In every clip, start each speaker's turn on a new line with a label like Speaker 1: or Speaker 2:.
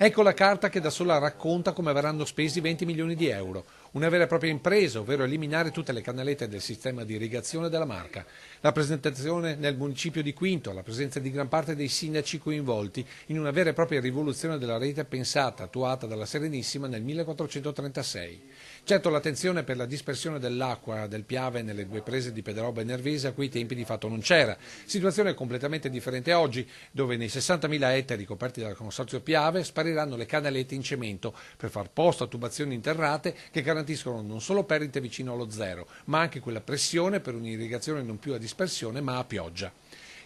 Speaker 1: Ecco la carta che da sola racconta come verranno spesi 20 milioni di euro. Una vera e propria impresa, ovvero eliminare tutte le canalette del sistema di irrigazione della Marca. La presentazione nel municipio di Quinto, la presenza di gran parte dei sindaci coinvolti in una vera e propria rivoluzione della rete pensata, attuata dalla Serenissima nel 1436. Certo, l'attenzione per la dispersione dell'acqua del Piave nelle due prese di Pederobba e Nervese a quei tempi di fatto non c'era. Situazione completamente differente oggi, dove nei 60.000 ettari coperti dal consorzio Piave spariranno le canalette in cemento per far posto a tubazioni interrate che garantiscono non solo perdite vicino allo zero, ma anche quella pressione per un'irrigazione non più a dispersione ma a pioggia.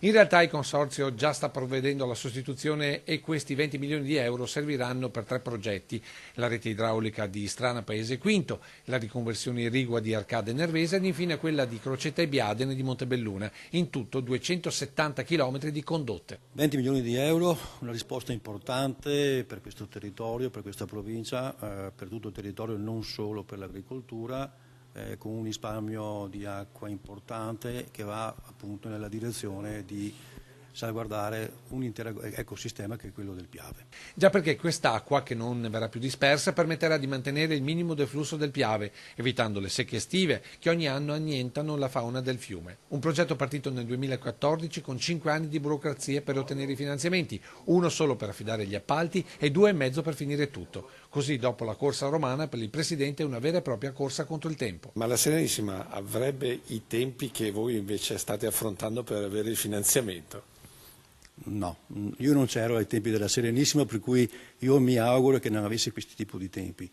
Speaker 1: In realtà il Consorzio già sta provvedendo alla sostituzione e questi 20 milioni di euro serviranno per 3 progetti: la rete idraulica di Strana Paese Quinto, la riconversione irrigua di Arcade e Nervese ed infine quella di Crocetta e Biadene di Montebelluna, in tutto 270 km di condotte.
Speaker 2: 20 milioni di euro, una risposta importante per questo territorio, per questa provincia, per tutto il territorio, non solo per l'agricoltura, con un risparmio di acqua importante che va appunto nella direzione di salvaguardare un intero ecosistema che è quello del Piave.
Speaker 1: Già perché quest'acqua, che non verrà più dispersa, permetterà di mantenere il minimo del flusso del Piave, evitando le secche estive che ogni anno annientano la fauna del fiume. Un progetto partito nel 2014 con 5 anni di burocrazie per ottenere i finanziamenti, uno solo per affidare gli appalti e 2,5 per finire tutto. Così, dopo la corsa romana, per il Presidente è una vera e propria corsa contro il tempo.
Speaker 3: Ma la Serenissima avrebbe i tempi che voi invece state affrontando per avere il finanziamento?
Speaker 2: No, io non c'ero ai tempi della Serenissima, per cui io mi auguro che non avesse questi tipi di tempi.